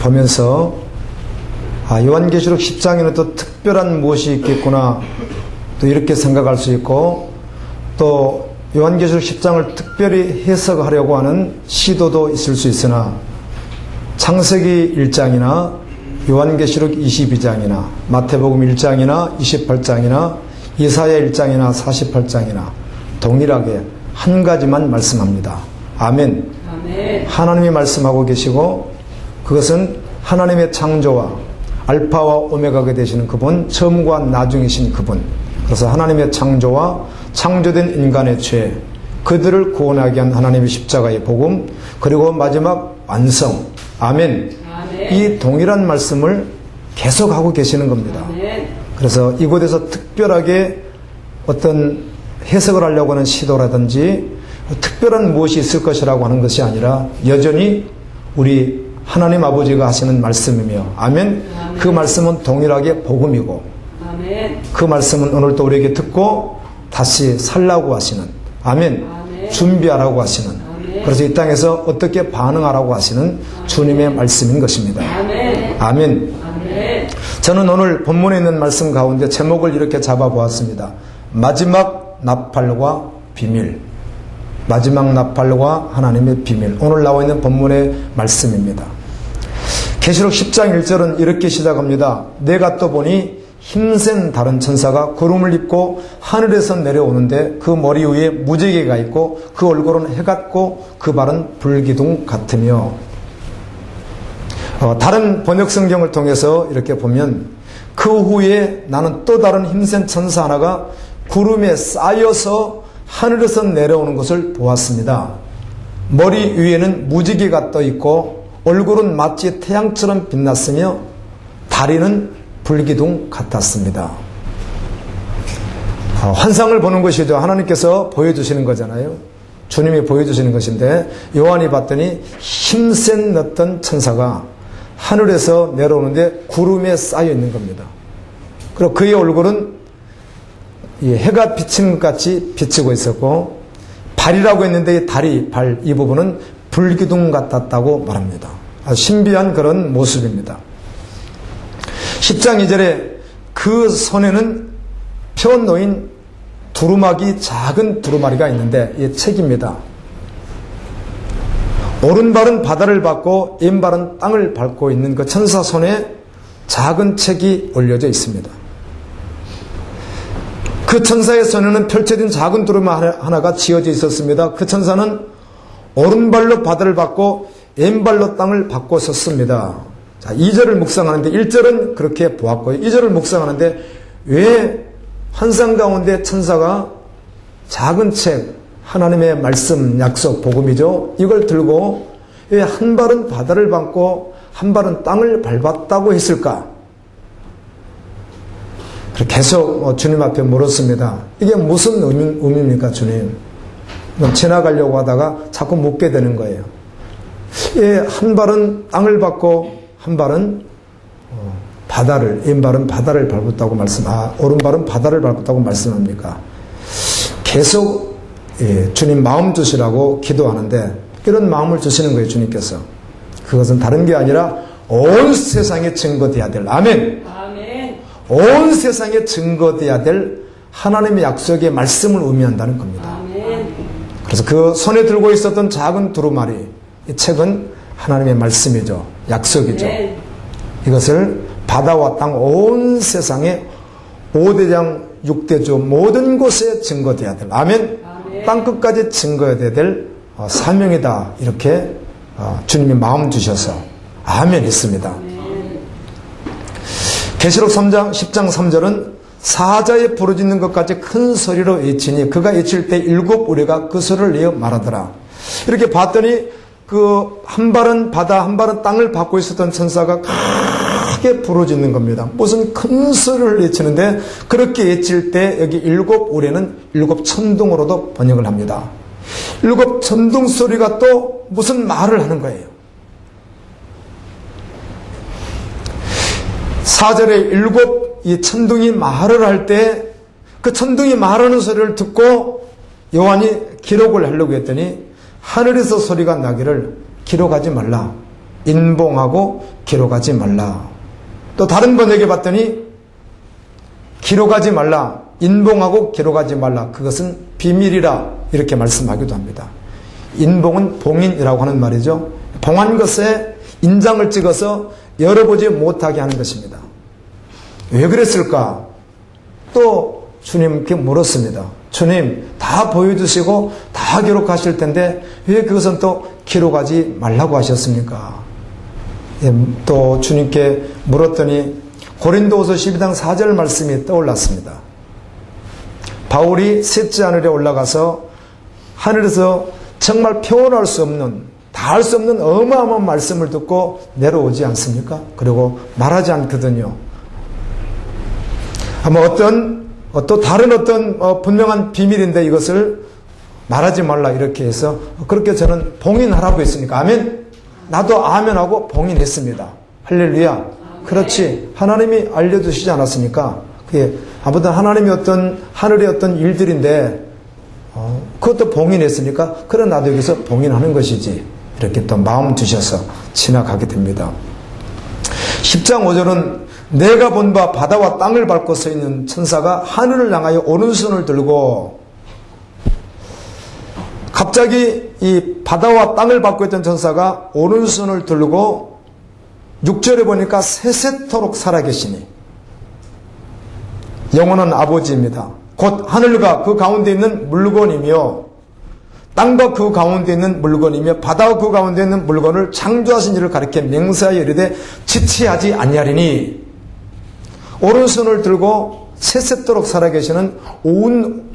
보면서 요한계시록 10장에는 또 특별한 무엇이 있겠구나 또 이렇게 생각할 수 있고, 또 요한계시록 10장을 특별히 해석하려고 하는 시도도 있을 수 있으나 창세기 1장이나 요한계시록 22장이나 마태복음 1장이나 28장이나 이사야 1장이나 48장이나 동일하게 한 가지만 말씀합니다. 아멘. 아멘. 하나님이 말씀하고 계시고, 그것은 하나님의 창조와 알파와 오메가가 되시는 그분, 처음과 나중이신 그분, 그래서 하나님의 창조와 창조된 인간의 죄, 그들을 구원하게 한 하나님의 십자가의 복음, 그리고 마지막 완성. 아멘. 아멘. 이 동일한 말씀을 계속하고 계시는 겁니다. 아멘. 그래서 이곳에서 특별하게 어떤 해석을 하려고 하는 시도라든지 특별한 무엇이 있을 것이라고 하는 것이 아니라 여전히 우리 하나님 아버지가 하시는 말씀이며, 아멘. 아멘. 그 말씀은 동일하게 복음이고, 아멘. 그 말씀은 오늘도 우리에게 듣고 다시 살라고 하시는, 아멘. 아멘. 준비하라고 하시는, 아멘. 그래서 이 땅에서 어떻게 반응하라고 하시는 주님의 말씀인 것입니다. 아멘. 아멘. 아멘. 저는 오늘 본문에 있는 말씀 가운데 제목을 이렇게 잡아보았습니다. 마지막 나팔과 비밀. 마지막 나팔과 하나님의 비밀. 오늘 나와 있는 본문의 말씀입니다. 계시록 10장 1절은 이렇게 시작합니다. 내가 또 보니 힘센 다른 천사가 구름을 입고 하늘에서 내려오는데 그 머리 위에 무지개가 있고 그 얼굴은 해 같고 그 발은 불기둥 같으며. 다른 번역 성경을 통해서 이렇게 보면 그 후에 나는 또 다른 힘센 천사 하나가 구름에 쌓여서 하늘에서 내려오는 것을 보았습니다. 머리 위에는 무지개가 떠 있고 얼굴은 마치 태양처럼 빛났으며 다리는 불기둥 같았습니다. 환상을 보는 것이죠. 하나님께서 보여주시는 거잖아요. 주님이 보여주시는 것인데, 요한이 봤더니 힘센 어떤 천사가 하늘에서 내려오는데 구름에 쌓여 있는 겁니다. 그리고 그의 얼굴은 해가 비치는 것 같이 비치고 있었고, 발이라고 했는데 다리, 발 이 부분은 불기둥 같았다고 말합니다. 아주 신비한 그런 모습입니다. 10장 2절에 그 손에는 펴 놓인 두루마기, 작은 두루마리가 있는데 이 책입니다. 오른발은 바다를 밟고 왼발은 땅을 밟고 있는 그 천사 손에 작은 책이 올려져 있습니다. 그 천사의 손에는 펼쳐진 작은 두루마리 하나가 지어져 있었습니다. 그 천사는 오른발로 바다를 밟고 왼발로 땅을 밟고 섰습니다. 자, 2절을 묵상하는데 1절은 그렇게 보았고요. 2절을 묵상하는데 왜 환상 가운데 천사가 작은 책, 하나님의 말씀, 약속, 복음이죠. 이걸 들고 왜 한 발은 바다를 밟고 한 발은 땅을 밟았다고 했을까? 계속 주님 앞에 물었습니다. 이게 무슨 의미입니까, 주님? 지나가려고 하다가 자꾸 묻게 되는 거예요. 예, 한 발은 땅을 밟고 한 발은 바다를, 왼발은 바다를 밟았다고 오른발은 바다를 밟았다고 말씀합니까? 계속 주님 마음 주시라고 기도하는데 이런 마음을 주시는 거예요, 주님께서. 그것은 다른 게 아니라 온 세상에 증거돼야 될, 아멘. 아멘. 온 세상에 증거돼야 될 하나님의 약속의 말씀을 의미한다는 겁니다. 아멘. 그래서 그 손에 들고 있었던 작은 두루마리, 이 책은 하나님의 말씀이죠. 약속이죠. 아멘. 이것을 바다와 땅 온 세상에 5대장 6대주 모든 곳에 증거돼야 될, 아멘. 아멘. 땅끝까지 증거해야 될 사명이다. 이렇게 주님이 마음 주셔서 아멘 했습니다. 계시록 3장 10장 3절은 사자에 부르짖는 것 같이 큰 소리로 외치니 그가 외칠 때 7 우레가 그 소리를 내어 말하더라. 이렇게 봤더니 그 한 발은 바다 한 발은 땅을 밟고 있었던 천사가 크게 부르짖는 겁니다. 무슨 큰 소리를 외치는데 그렇게 외칠 때 여기 7 우레는 7 천둥으로도 번역을 합니다. 7 천둥 소리가 또 무슨 말을 하는 거예요. 4절에 7 이 천둥이 말을 할 때 그 천둥이 말하는 소리를 듣고 요한이 기록을 하려고 했더니 하늘에서 소리가 나기를 기록하지 말라. 인봉하고 기록하지 말라. 또 다른 번역에 봤더니 기록하지 말라, 인봉하고 기록하지 말라, 그것은 비밀이라 이렇게 말씀하기도 합니다. 인봉은 봉인이라고 하는 말이죠. 봉한 것에 인장을 찍어서 열어보지 못하게 하는 것입니다. 왜 그랬을까? 또 주님께 물었습니다. 주님, 다 보여주시고 다 기록하실 텐데 왜 그것은 또 기록하지 말라고 하셨습니까? 또 주님께 물었더니 고린도후서 12장 4절 말씀이 떠올랐습니다. 바울이 셋째 하늘에 올라가서 하늘에서 정말 표현할 수 없는, 다 할 수 없는 어마어마한 말씀을 듣고 내려오지 않습니까? 그리고 말하지 않거든요. 아마 또 다른 분명한 비밀인데 이것을 말하지 말라 이렇게 해서 그렇게 저는 봉인하라고 했으니까 아멘. 나도 아멘하고 봉인했습니다. 할렐루야. 그렇지. 하나님이 알려주시지 않았습니까? 그게 아무튼 하나님이 하늘의 어떤 일들인데 그것도 봉인했으니까 그래 나도 여기서 봉인하는 것이지. 이렇게 또 마음 주셔서 지나가게 됩니다. 10장 5절은 내가 본 바 바다와 땅을 밟고 서 있는 천사가 하늘을 향하여 오른손을 들고, 갑자기 이 바다와 땅을 밟고 있던 천사가 오른손을 들고 6절에 보니까 세세토록 살아계시니 영원한 아버지입니다. 곧 하늘과 그 가운데 있는 물건이며 땅과 그 가운데 있는 물건이며 바다와 그 가운데 있는 물건을 창조하신 이를 가리켜 맹세하여 이르되 지체하지 아니하리니, 오른손을 들고 세세토록 살아계시는 온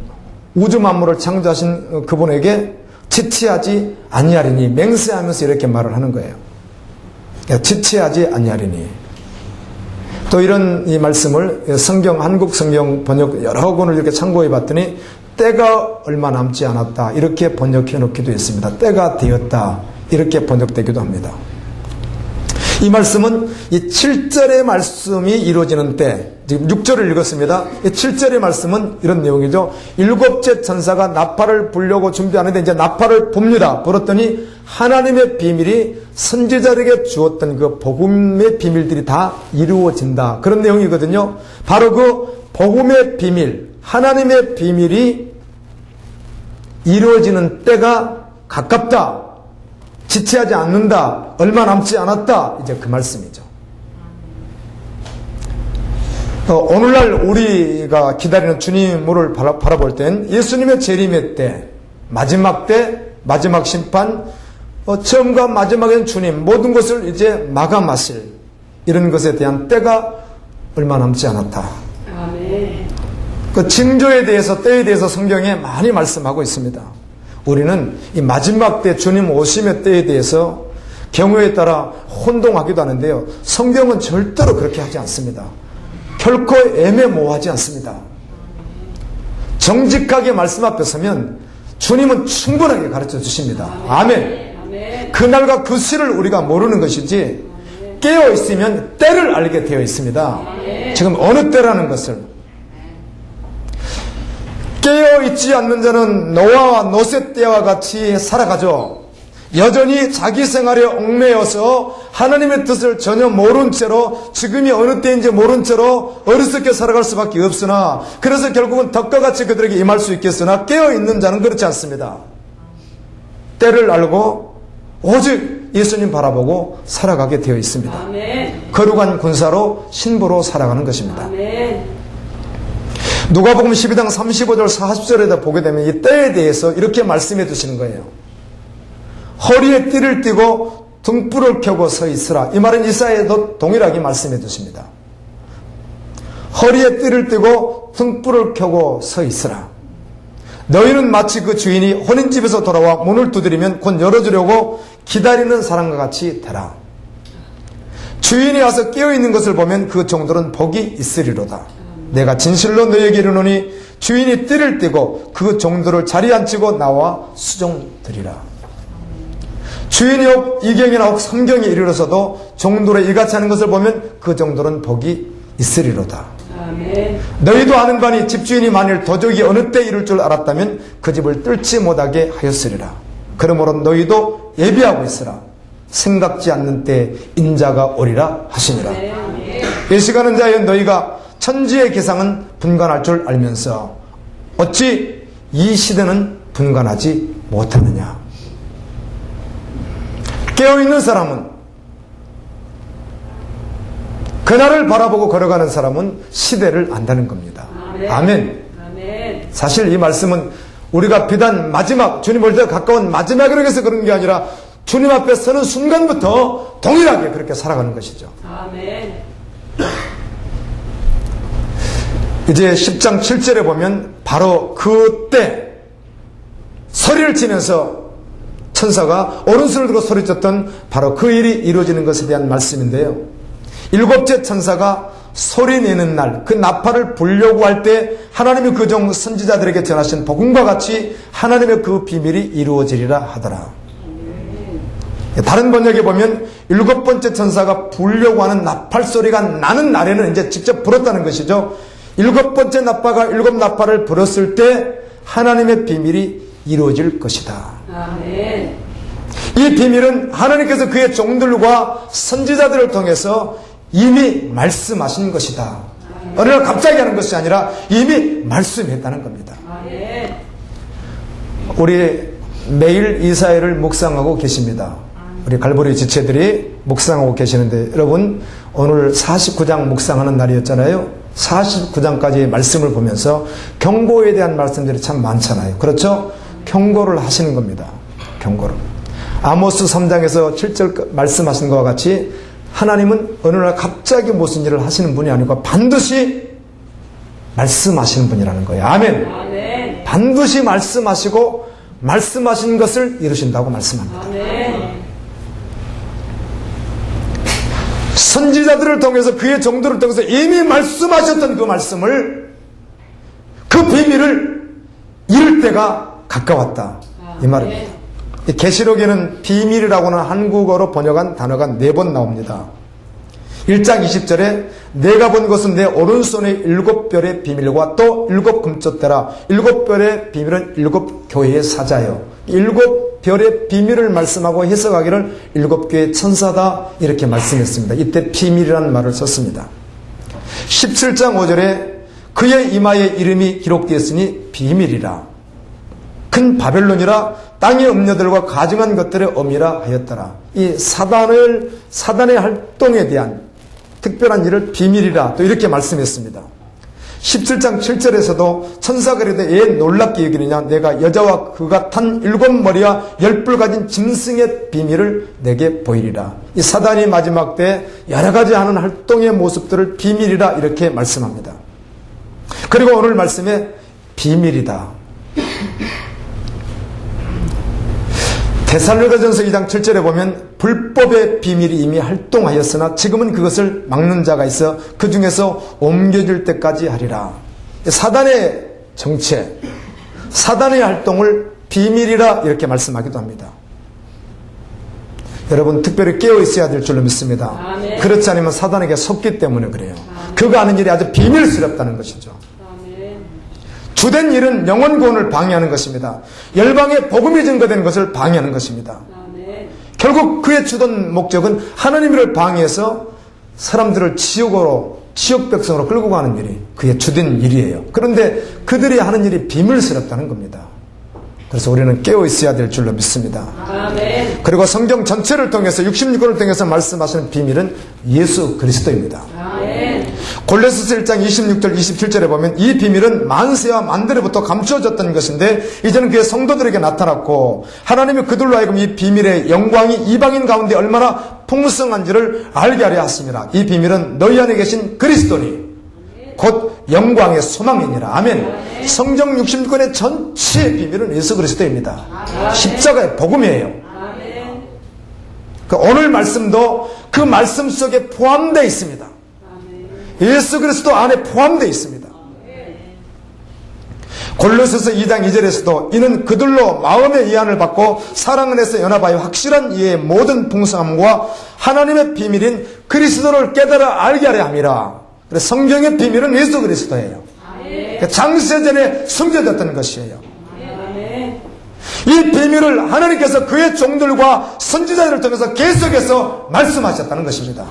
우주 만물을 창조하신 그분에게 지체하지 아니하리니 맹세하면서 이렇게 말을 하는 거예요. 지체하지 아니하리니. 또 이런 이 말씀을 한국 성경 번역 여러 권을 이렇게 참고해 봤더니 때가 얼마 남지 않았다 이렇게 번역해 놓기도 했습니다. 때가 되었다 이렇게 번역되기도 합니다. 이 말씀은 이 7절의 말씀이 이루어지는 때, 지금 6절을 읽었습니다. 이 7절의 말씀은 이런 내용이죠. 일곱째 천사가 나팔을 불려고 준비하는데 이제 나팔을 붑니다. 불었더니 하나님의 비밀이 선지자에게 주었던 그 복음의 비밀들이 다 이루어진다. 그런 내용이거든요. 바로 그 복음의 비밀, 하나님의 비밀이 이루어지는 때가 가깝다. 지체하지 않는다. 얼마 남지 않았다. 이제 그 말씀이죠. 오늘날 우리가 기다리는 주님을 바라볼 땐 예수님의 재림의 때, 마지막 심판, 처음과 마지막엔 주님, 모든 것을 이제 마감하실 이런 것에 대한 때가 얼마 남지 않았다. 아멘. 그 징조에 대해서, 때에 대해서 성경에 많이 말씀하고 있습니다. 우리는 이 마지막 때 주님 오심의 때에 대해서 경우에 따라 혼동하기도 하는데요. 성경은 절대로 그렇게 하지 않습니다. 결코 애매모호하지 않습니다. 정직하게 말씀 앞에 서면 주님은 충분하게 가르쳐 주십니다. 아멘. 그날과 그 시를 우리가 모르는 것이지 깨어 있으면 때를 알게 되어 있습니다. 지금 어느 때라는 것을. 깨어있지 않는 자는 노아와 노세 때와 같이 살아가죠. 여전히 자기 생활에 얽매여서 하나님의 뜻을 전혀 모른 채로, 지금이 어느 때인지 모른 채로 어리석게 살아갈 수밖에 없으나, 그래서 결국은 덕과 같이 그들에게 임할 수 있겠으나 깨어있는 자는 그렇지 않습니다. 때를 알고 오직 예수님 바라보고 살아가게 되어 있습니다. 아멘. 거룩한 군사로 신부로 살아가는 것입니다. 아멘. 누가복음 12장 35절 40절에다 보게 되면 이 때에 대해서 이렇게 말씀해 주시는 거예요. 허리에 띠를 띠고 등불을 켜고 서 있으라. 이 말은 이사야에도 동일하게 말씀해 주십니다. 허리에 띠를 띠고 등불을 켜고 서 있으라. 너희는 마치 그 주인이 혼인집에서 돌아와 문을 두드리면 곧 열어주려고 기다리는 사람과 같이 되라. 주인이 와서 깨어있는 것을 보면 그 종들은 복이 있으리로다. 내가 진실로 너희에게 이르노니 주인이 띠를 띠고 그 종들을 자리에 앉히고 나와 수종드리라. 주인이 혹 이경이나 혹 성경에 이르러서도 종들의 이같이 하는 것을 보면 그 종들은 복이 있으리로다. 아멘. 너희도 아는 바니 집주인이 만일 도적이 어느 때 이룰 줄 알았다면 그 집을 뚫지 못하게 하였으리라. 그러므로 너희도 예비하고 있으라. 생각지 않는 때 인자가 오리라 하시니라. 아멘. 이 시간은 자여 너희가 천지의 기상은 분간할 줄 알면서 어찌 이 시대는 분간하지 못하느냐. 깨어있는 사람은, 그날을 바라보고 걸어가는 사람은 시대를 안다는 겁니다. 아멘. 아멘. 사실 이 말씀은 우리가 비단 마지막, 주님 올 때 가까운 마지막이라고 해서 그런 게 아니라 주님 앞에 서는 순간부터 동일하게 그렇게 살아가는 것이죠. 아멘. 이제 10장 7절에 보면 바로 그때 소리를 치면서 천사가 오른손을 들고 소리쳤던 바로 그 일이 이루어지는 것에 대한 말씀인데요. 일곱째 천사가 소리내는 날, 그 나팔을 불려고 할 때 하나님이 그 종 선지자들에게 전하신 복음과 같이 하나님의 그 비밀이 이루어지리라 하더라. 다른 번역에 보면 일곱 번째 천사가 불려고 하는 나팔 소리가 나는 날에는 이제 직접 불었다는 것이죠. 일곱 번째 나팔가 일곱 나팔을 불었을 때 하나님의 비밀이 이루어질 것이다. 아멘. 이 비밀은 하나님께서 그의 종들과 선지자들을 통해서 이미 말씀하신 것이다. 어느 날 갑자기 하는 것이 아니라 이미 말씀했다는 겁니다. 아멘. 우리 매일 이 사회를 묵상하고 계십니다. 우리 갈보리 지체들이 묵상하고 계시는데, 여러분 오늘 49장 묵상하는 날이었잖아요. 49장까지의 말씀을 보면서 경고에 대한 말씀들이 참 많잖아요. 그렇죠? 경고를 하시는 겁니다. 경고를. 아모스 3장에서 7절 말씀하신 것과 같이 하나님은 어느 날 갑자기 무슨 일을 하시는 분이 아니고 반드시 말씀하시는 분이라는 거예요. 아멘. 아멘. 반드시 말씀하시고 말씀하신 것을 이루신다고 말씀합니다. 아멘. 선지자들을 통해서 그의 정도를 통해서 이미 말씀하셨던 그 말씀을, 그 비밀을 이룰 때가 가까웠다, 이 말입니다. 이 계시록에는 비밀이라고는 한국어로 번역한 단어가 4번 나옵니다. 1장 20절에 내가 본 것은 내 오른손의 7별의 비밀과 또 7 금쪽대라. 7별의 비밀은 7 교회의 사자요. 7별의 비밀을 말씀하고 해석하기를 7교의 천사다, 이렇게 말씀했습니다. 이때 비밀이라는 말을 썼습니다. 17장 5절에 그의 이마에 이름이 기록되었으니 비밀이라. 큰 바벨론이라 땅의 음녀들과 가증한 것들의 엄이라 하였더라. 이 사단의 활동에 대한 특별한 일을 비밀이라 또 이렇게 말씀했습니다. 17장 7절에서도 천사가 이르되 왜 놀랍게 여기느냐, 내가 여자와 그가 탄 7머리와 10뿔 가진 짐승의 비밀을 내게 보이리라. 이 사단이 마지막 때 여러 가지 하는 활동의 모습들을 비밀이라 이렇게 말씀합니다. 그리고 오늘 말씀에 비밀이다. 데살로니가전서 2장 7절에 보면 불법의 비밀이 이미 활동하였으나 지금은 그것을 막는 자가 있어 그 중에서 옮겨질 때까지 하리라. 사단의 정체, 사단의 활동을 비밀이라 이렇게 말씀하기도 합니다. 여러분 특별히 깨어 있어야 될 줄로 믿습니다. 아멘. 그렇지 않으면 사단에게 속기 때문에 그래요. 그가 하는 일이 아주 비밀스럽다는 것이죠. 주된 일은 영혼 구원을 방해하는 것입니다. 열방에 복음이 증거되는 것을 방해하는 것입니다. 아멘. 결국 그의 주된 목적은 하나님을 방해해서 사람들을 지옥 백성으로 끌고 가는 일이 그의 주된 일이에요. 그런데 그들이 하는 일이 비밀스럽다는 겁니다. 그래서 우리는 깨어 있어야 될 줄로 믿습니다. 아멘. 그리고 성경 전체를 통해서 66권을 통해서 말씀하시는 비밀은 예수 그리스도입니다. 아멘. 골로새서 1장 26절 27절에 보면 이 비밀은 만세와 만대로부터 감추어졌던 것인데 이제는 그의 성도들에게 나타났고 하나님이 그들로 하여금 이 비밀의 영광이 이방인 가운데 얼마나 풍성한지를 알게 하려 하심이라. 이 비밀은 너희 안에 계신 그리스도니 곧 영광의 소망이니라. 아멘. 성경 66권의 전체 비밀은 예수 그리스도입니다. 십자가의 복음이에요. 아멘. 오늘 말씀도 그 말씀 속에 포함되어 있습니다. 예수 그리스도 안에 포함되어 있습니다. 골로새서 2장 2절에서도 이는 그들로 마음의 이안을 받고 사랑 안에서 연합하여 확실한 이해의 모든 풍성함과 하나님의 비밀인 그리스도를 깨달아 알게 하려 함이라. 그래서 성경의 비밀은 예수 그리스도예요. 그러니까 장세전에 숨겨졌던 것이에요. 이 비밀을 하나님께서 그의 종들과 선지자들을 통해서 계속해서 말씀하셨다는 것입니다.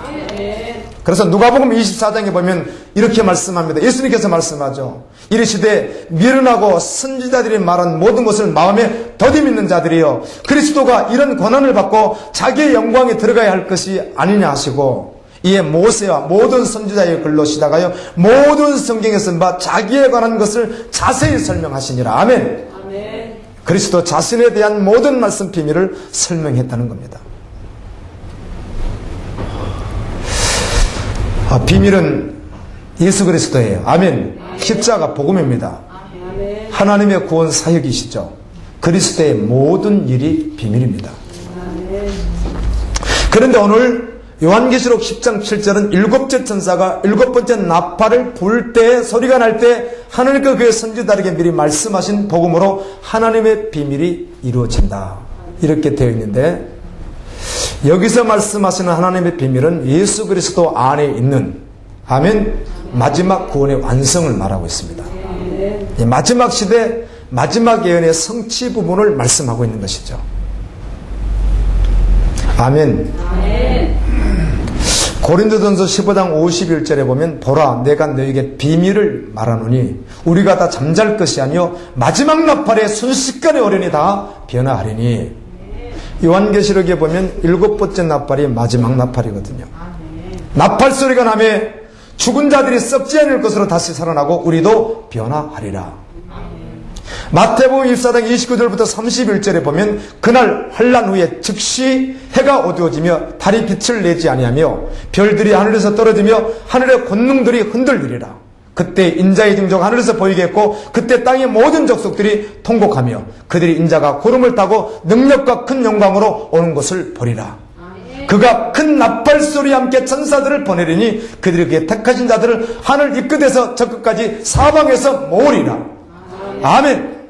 그래서 누가복음 24장에 보면 이렇게 말씀합니다. 예수님께서 말씀하죠. 이르시되 미련하고 선지자들이 말한 모든 것을 마음에 더디 믿는 자들이여, 그리스도가 이런 권한을 받고 자기의 영광에 들어가야 할 것이 아니냐 하시고, 이에 모세와 모든 선지자의 글로 시작하여 모든 성경에 쓴 바 자기에 관한 것을 자세히 설명하시니라. 아멘. 아멘. 그리스도 자신에 대한 모든 말씀 비밀을 설명했다는 겁니다. 비밀은 예수 그리스도예요. 아멘. 십자가 복음입니다. 아멘. 하나님의 구원 사역이시죠. 그리스도의 모든 일이 비밀입니다. 아멘. 그런데 오늘 요한계시록 10장 7절은 일곱째 천사가 일곱 번째 나팔을 불 때, 소리가 날 때 하나님과 그의 선지자들에게 미리 말씀하신 복음으로 하나님의 비밀이 이루어진다, 이렇게 되어 있는데, 여기서 말씀하시는 하나님의 비밀은 예수 그리스도 안에 있는, 아멘, 마지막 구원의 완성을 말하고 있습니다. 이 마지막 시대 마지막 예언의 성취 부분을 말씀하고 있는 것이죠. 아멘. 고린도전서 15장 51절에 보면 보라 내가 너에게 비밀을 말하노니 우리가 다 잠잘 것이 아니요 마지막 나팔에 순식간에 오려니 다 변화하리니. 요한계시록에 보면 일곱 번째 나팔이 마지막 나팔이거든요. 나팔 소리가 나매 죽은 자들이 썩지 않을 것으로 다시 살아나고 우리도 변화하리라. 마태복음 24장 29절부터 31절에 보면 그날 환난 후에 즉시 해가 어두워지며 달이 빛을 내지 아니하며 별들이 하늘에서 떨어지며 하늘의 권능들이 흔들리리라. 그때 인자의 징조가 하늘에서 보이겠고 그때 땅의 모든 족속들이 통곡하며 그들이 인자가 구름을 타고 능력과 큰 영광으로 오는 것을 보리라. 그가 큰 나팔 소리와 함께 천사들을 보내리니 그들이 그의 택하신 자들을 하늘 입끝에서 저 끝까지 사방에서 모으리라. 아멘.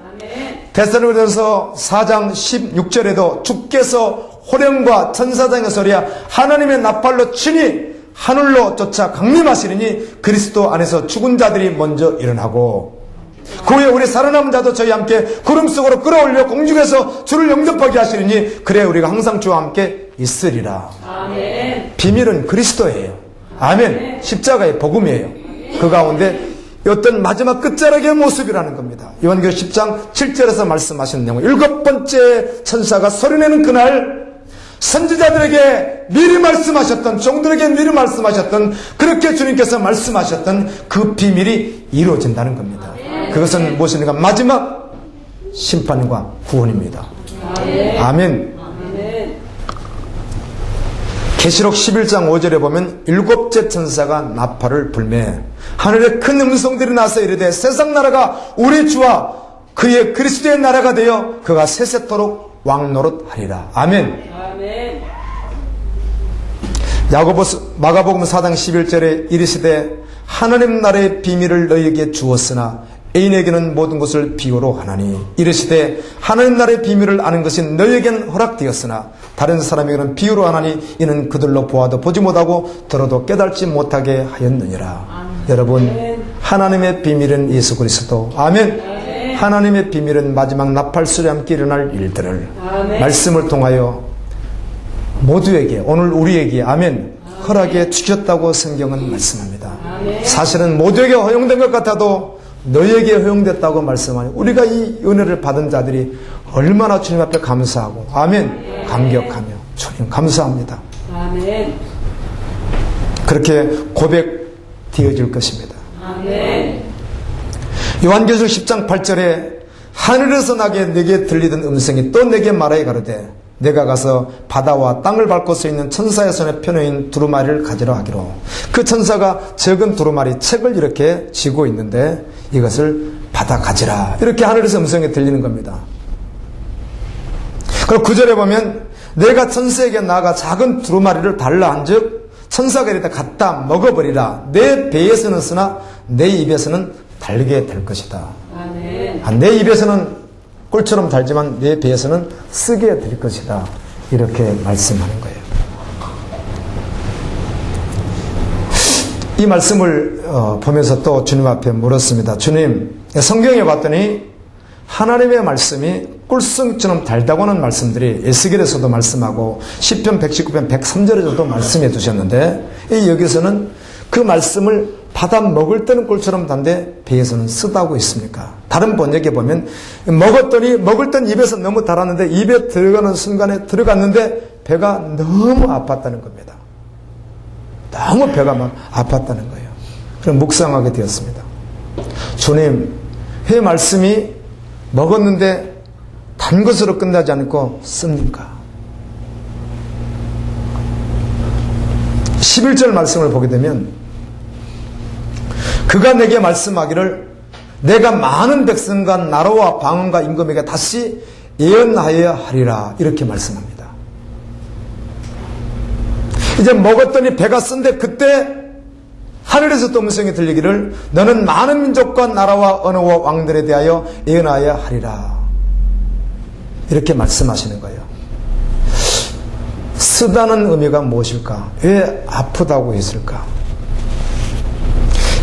데살로니가서 4장 16절에도 주께서 호령과 천사장의 소리와 하나님의 나팔로 치니 하늘로 쫓아 강림하시리니 그리스도 안에서 죽은 자들이 먼저 일어나고 그 후에 우리 살아남은 자도 저희 함께 구름 속으로 끌어올려 공중에서 주를 영접하게 하시리니 그래 우리가 항상 주와 함께 있으리라. 아멘. 비밀은 그리스도예요. 아멘. 십자가의 복음이에요. 그 가운데 어떤 마지막 끝자락의 모습이라는 겁니다. 요한계시록 10장 7절에서 말씀하신 내용, 일곱 번째 천사가 소리내는 그날 선지자들에게 미리 말씀하셨던, 종들에게 미리 말씀하셨던, 그렇게 주님께서 말씀하셨던 그 비밀이 이루어진다는 겁니다. 그것은 무엇입니까? 마지막 심판과 구원입니다. 아멘. 계시록 11장 5절에 보면 일곱째 천사가 나팔을 불매 하늘에 큰 음성들이 나서 이르되 세상 나라가 우리 주와 그의 그리스도의 나라가 되어 그가 세세토록 왕노릇하리라. 아멘. 아멘. 마가복음 4장 11절에 이르시되 하나님 나라의 비밀을 너희에게 주었으나 애인에게는 모든 것을 비유로 하나니 이르시되 하나님 나라의 비밀을 아는 것이 너희에게는 허락되었으나 다른 사람에게는 비유로 하나니 이는 그들로 보아도 보지 못하고 들어도 깨달지 못하게 하였느니라. 여러분, 하나님의 비밀은 예수 그리스도. 아멘. 하나님의 비밀은 마지막 나팔 소리와 함께 일어날 일들을 말씀을 통하여 모두에게, 오늘 우리에게 아멘 허락해 주셨다고 성경은 말씀합니다. 사실은 모두에게 허용된 것 같아도 너희에게 허용됐다고 말씀하니 우리가 이 은혜를 받은 자들이 얼마나 주님 앞에 감사하고 아멘 감격하며 주님 감사합니다. 아멘. 그렇게 고백되어질 것입니다. 아멘. 요한계시록 10장 8절에 하늘에서 내게 들리던 음성이 또 내게 말하여 가로되 내가 가서 바다와 땅을 밟고 서 있는 천사의 손에 펴놓인 두루마리를 가지러 하기로. 그 천사가 적은 두루마리 책을 이렇게 쥐고 있는데 이것을 받아 가지라. 이렇게 하늘에서 음성이 들리는 겁니다. 그리고 9절에 보면 내가 천사에게 나아가 작은 두루마리를 달라 한즉 천사가 이르되 갖다 먹어버리라. 내 배에서는 쓰나 내 입에서는 달게 될 것이다. 아멘. 내 입에서는 꿀처럼 달지만 내 배에서는 쓰게 될 것이다. 이렇게 말씀하는 거예요. 이 말씀을 보면서 또 주님 앞에 물었습니다. 주님, 성경에 봤더니 하나님의 말씀이 꿀성처럼 달다고 하는 말씀들이 에스겔에서도 말씀하고 시편 119편 103절에서도 말씀해 두셨는데 여기서는 그 말씀을 받아 먹을 때는 꿀처럼 단데 배에서는 쓰다고 있습니까? 다른 번역에 보면 먹을 땐 입에서 너무 달았는데 입에 들어가는 순간에 들어갔는데 배가 너무 아팠다는 겁니다. 너무 배가 막 아팠다는 거예요. 그럼 묵상하게 되었습니다. 주님, 왜 말씀이 먹었는데 단 것으로 끝나지 않고 씁니까? 11절 말씀을 보게 되면 그가 내게 말씀하기를 내가 많은 백성과 나라와 방언과 임금에게 다시 예언하여야 하리라 이렇게 말씀합니다. 이제 먹었더니 배가 쓴데 그때 하늘에서 또 음성이 들리기를 너는 많은 민족과 나라와 언어와 왕들에 대하여 예언하여야 하리라 이렇게 말씀하시는 거예요. 쓰다는 의미가 무엇일까? 왜 아프다고 했을까?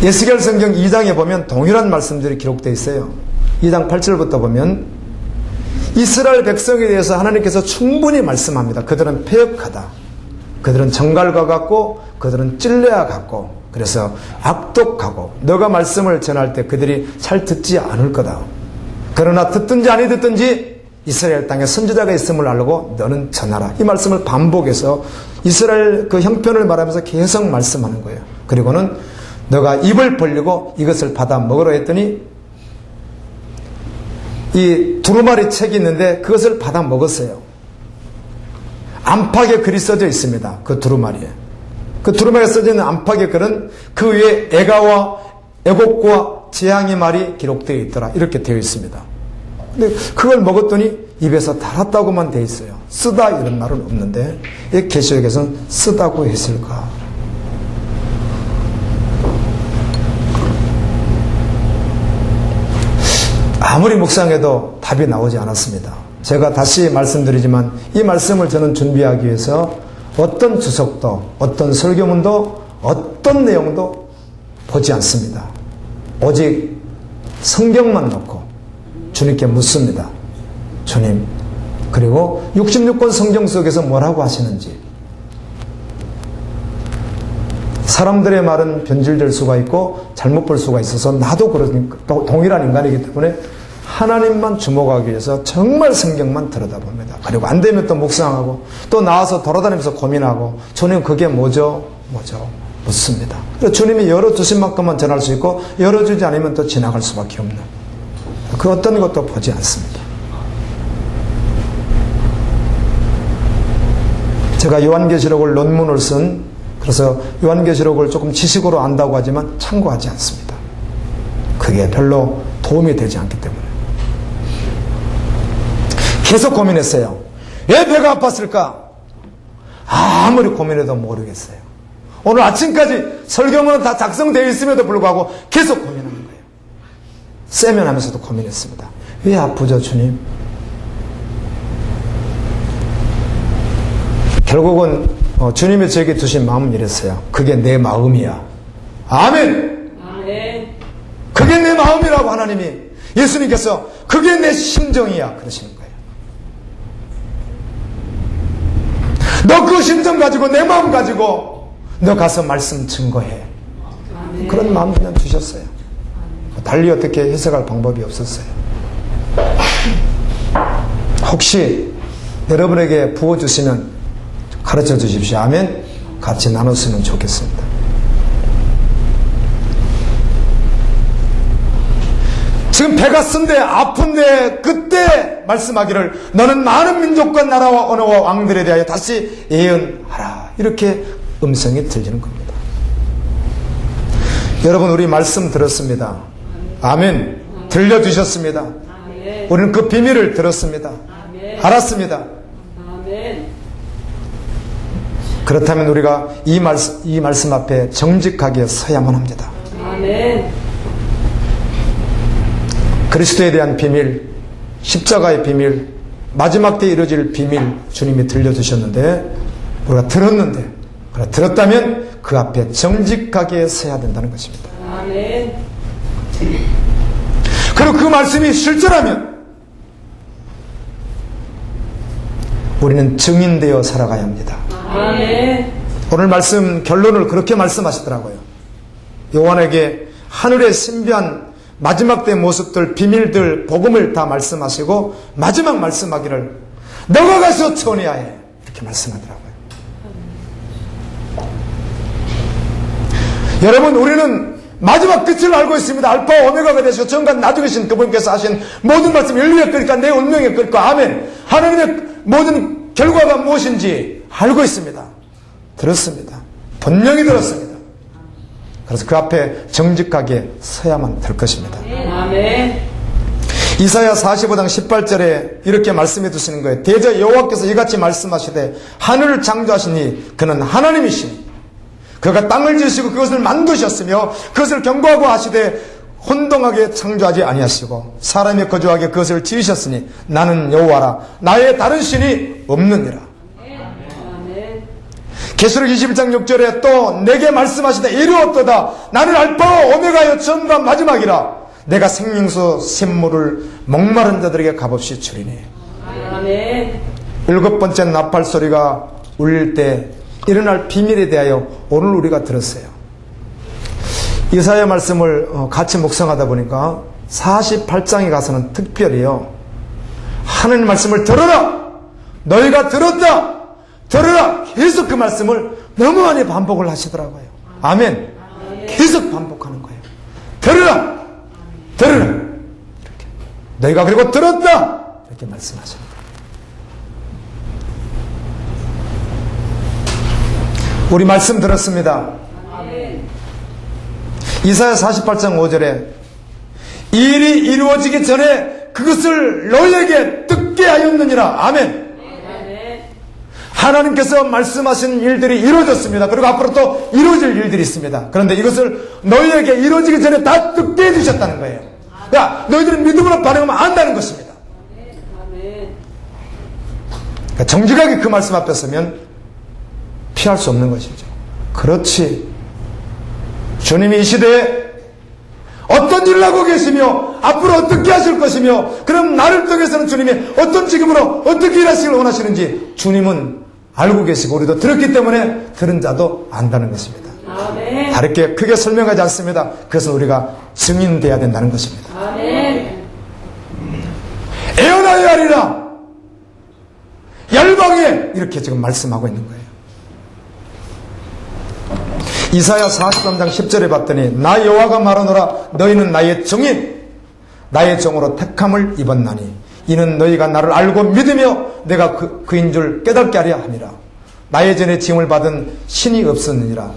에스겔 성경 2장에 보면 동일한 말씀들이 기록되어 있어요. 2장 8절부터 보면 이스라엘 백성에 대해서 하나님께서 충분히 말씀합니다. 그들은 패역하다. 그들은 정갈과 같고 그들은 찔레와 같고 그래서 악독하고 너가 말씀을 전할 때 그들이 잘 듣지 않을 거다. 그러나 듣든지 아니 듣든지 이스라엘 땅에 선지자가 있음을 알고 너는 전하라. 이 말씀을 반복해서 이스라엘 그 형편을 말하면서 계속 말씀하는 거예요. 그리고는 너가 입을 벌리고 이것을 받아 먹으라 했더니 이 두루마리 책이 있는데 그것을 받아 먹었어요. 안팎에 글이 써져 있습니다. 그 두루마리에. 그 두루마리에 써져 있는 안팎의 글은 그 위에 애가와 애곡과 재앙의 말이 기록되어 있더라. 이렇게 되어 있습니다. 근데 그걸 먹었더니 입에서 달았다고만 되어 있어요. 쓰다 이런 말은 없는데 이 계시록에서는 쓰다고 했을까? 아무리 묵상해도 답이 나오지 않았습니다. 제가 다시 말씀드리지만 이 말씀을 저는 준비하기 위해서 어떤 주석도 어떤 설교문도 어떤 내용도 보지 않습니다. 오직 성경만 놓고 주님께 묻습니다. 주님, 그리고 66권 성경 속에서 뭐라고 하시는지. 사람들의 말은 변질될 수가 있고 잘못 볼 수가 있어서 나도 동일한 인간이기 때문에 하나님만 주목하기 위해서 정말 성경만 들여다봅니다. 그리고 안 되면 또 묵상하고 또 나와서 돌아다니면서 고민하고 주님 그게 뭐죠? 묻습니다. 그래서 주님이 열어주신 만큼만 전할 수 있고 열어주지 않으면 또 지나갈 수밖에 없는 그 어떤 것도 보지 않습니다. 제가 요한계시록을 논문을 쓴 그래서 요한계시록을 조금 지식으로 안다고 하지만 참고하지 않습니다. 그게 별로 도움이 되지 않기 때문에 계속 고민했어요. 왜 배가 아팠을까? 아무리 고민해도 모르겠어요. 오늘 아침까지 설교문은 다 작성되어 있음에도 불구하고 계속 고민하는 거예요. 세면하면서도 고민했습니다. 왜 아프죠, 주님? 결국은 주님이 저에게 주신 마음은 이랬어요. 그게 내 마음이야. 아멘! 아멘. 그게 내 마음이라고 하나님이 예수님께서 그게 내 심정이야 그러시는 거예요. 너 그 심정 가지고 내 마음 가지고 너 가서 말씀 증거해. 아멘. 그런 마음 그냥 주셨어요. 달리 어떻게 해석할 방법이 없었어요. 혹시 여러분에게 부어주시면 가르쳐 주십시오. 아멘. 같이 나눴으면 좋겠습니다. 지금 배가 쓴데 아픈데 그때 말씀하기를 너는 많은 민족과 나라와 언어와 왕들에 대하여 다시 예언하라. 이렇게 음성이 들리는 겁니다. 여러분 우리 말씀 들었습니다. 아멘. 들려주셨습니다. 아멘. 우리는 그 비밀을 들었습니다. 아멘. 알았습니다. 아멘. 그렇다면 우리가 이 말씀 앞에 정직하게 서야만 합니다. 아멘. 그리스도에 대한 비밀, 십자가의 비밀, 마지막 때 이루어질 비밀 주님이 들려주셨는데 우리가 들었다면 그 앞에 정직하게 서야 된다는 것입니다. 아멘. 그리고 그 말씀이 실제라면 우리는 증인되어 살아가야 합니다. 아멘. 오늘 말씀 결론을 그렇게 말씀하시더라고요. 요한에게 하늘의 신비한 마지막 때 모습들, 비밀들, 복음을 다 말씀하시고 마지막 말씀하기를 너가 가서 전해야 해. 이렇게 말씀하더라고요. 여러분, 우리는 마지막 끝을 알고 있습니다. 알파와 오메가가 되시고 전과 나중에 계신 그분께서 하신 모든 말씀, 인류의 끝과 내 운명의 끝과 아멘. 하나님의 모든 결과가 무엇인지 알고 있습니다. 들었습니다. 분명히 들었습니다. 그래서 그 앞에 정직하게 서야만 될 것입니다. 아멘. 이사야 45장 18절에 이렇게 말씀해 주시는 거예요. 대저 여호와께서 이같이 말씀하시되 하늘을 창조하시니 그는 하나님이시니 그가 땅을 지으시고 그것을 만드셨으며 그것을 경고하고 하시되 혼동하게 창조하지 아니하시고 사람이 거주하게 그것을 지으셨으니 나는 여호와라 나의 다른 신이 없느니라. 계시록 21장 6절에 또 내게 말씀하시되 이르었도다 나는 알파와 오메가여 처음과 마지막이라 내가 생명수 샘물을 목마른 자들에게 값없이 주리니. 아멘. 7번째 나팔 소리가 울릴 때 일어날 비밀에 대하여 오늘 우리가 들었어요. 이사야 말씀을 같이 묵상하다 보니까 48장에 가서는 특별히요 하나님 말씀을 들어라 너희가 들었다 들어라 계속 그 말씀을 너무 많이 반복을 하시더라고요. 아멘. 계속 반복하는 거예요. 들어라 들으라. 이렇게. 너희가 그리고 들었다. 이렇게 말씀하십니다. 우리 말씀 들었습니다. 이사야 48장 5절에 이 일이 이루어지기 전에 그것을 너희에게 듣게 하였느니라. 아멘. 하나님께서 말씀하신 일들이 이루어졌습니다. 그리고 앞으로 또 이루어질 일들이 있습니다. 그런데 이것을 너희에게 이루어지기 전에 다 듣게 해주셨다는 거예요. 그러니까 너희들은 믿음으로 반응하면 안다는 것입니다. 그러니까 정직하게 그 말씀 앞에 서면 피할 수 없는 것이죠. 그렇지. 주님이 이 시대에 어떤 일을 하고 계시며 앞으로 어떻게 하실 것이며 그럼 나를 통해서는 주님이 어떤 직업으로 어떻게 일하시길 원하시는지 주님은 알고 계시고 우리도 들었기 때문에 들은 자도 안다는 것입니다. 아멘. 다르게 크게 설명하지 않습니다. 그것은 우리가 증인되어야 된다는 것입니다. 아멘. 애어나야 하리라 열방에 이렇게 지금 말씀하고 있는 거예요. 이사야 43장 10절에 봤더니 나 여호와가 말하노라 너희는 나의 증인 나의 종으로 택함을 입었나니 이는 너희가 나를 알고 믿으며 내가 그인 줄 깨닫게 하려 함이라. 나의 전에 징을 받은 신이 없었느니라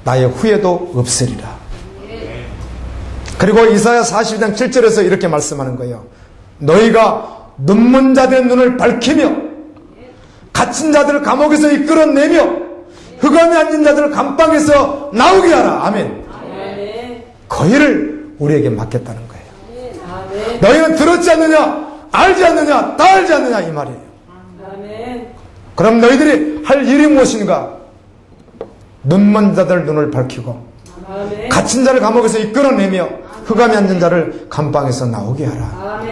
나의 후에도 없으리라. 그리고 이사야 42장 7절에서 이렇게 말씀하는 거예요. 너희가 눈먼 자들의 눈을 밝히며 갇힌 자들을 감옥에서 이끌어내며 흑암에 앉은 자들을 감방에서 나오게 하라. 아멘. 그 일을 우리에게 맡겼다는 거예요. 너희는 들었지 않느냐 알지 않느냐 다 알지 않느냐 이 말이에요. 그럼 너희들이 할 일이 무엇인가? 눈먼 자들 눈을 밝히고 갇힌 자를 감옥에서 이끌어내며 흑암에 앉은 자를 감방에서 나오게 하라.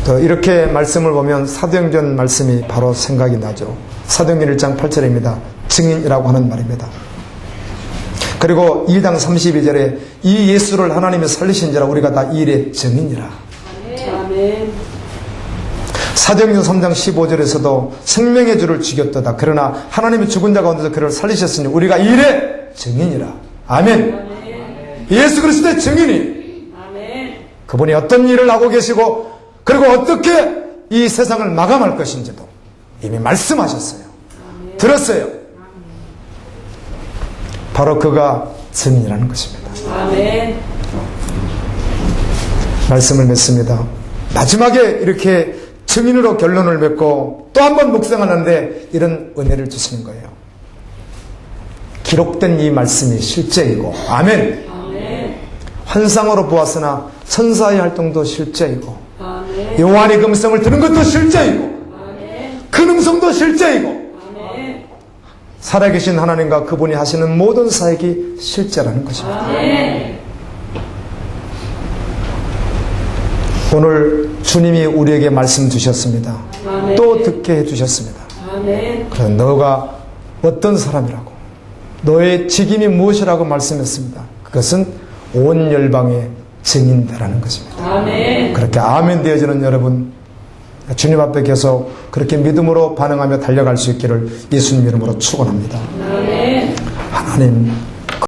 또 이렇게 말씀을 보면 사도행전 말씀이 바로 생각이 나죠. 사도행전 1장 8절입니다. 증인이라고 하는 말입니다. 그리고 2장 32절에 이 예수를 하나님이 살리신지라 우리가 다 이 일의 증인이라. 사도행전 3장 15절에서도 생명의 주를 죽였도다. 그러나 하나님이 죽은 자 가운데서 그를 살리셨으니 우리가 이 일의 증인이라. 아멘. 예수 그리스도의 증인이 그분이 어떤 일을 하고 계시고 그리고 어떻게 이 세상을 마감할 것인지도 이미 말씀하셨어요. 들었어요. 바로 그가 증인이라는 것입니다. 아멘. 말씀을 맺습니다. 마지막에 이렇게 증인으로 결론을 맺고 또 한 번 묵상하는데 이런 은혜를 주시는 거예요. 기록된 이 말씀이 실제이고 아멘. 아멘. 환상으로 보았으나 천사의 활동도 실제이고 아멘. 요한이 그 음성을 들은 것도 실제이고 아멘. 그 음성도 실제이고 아멘. 살아계신 하나님과 그분이 하시는 모든 사역이 실제라는 것입니다. 아멘. 오늘 주님이 우리에게 말씀 주셨습니다. 아멘. 아멘. 또 듣게 해주셨습니다. 아멘. 그래 너가 어떤 사람이라고 너의 직임이 무엇이라고 말씀했습니다. 그것은 온 열방의 증인되라는 것입니다. 아멘. 그렇게 아멘 되어지는 여러분 주님 앞에 계속 그렇게 믿음으로 반응하며 달려갈 수 있기를 예수님 이름으로 축원합니다. 아멘. 하나님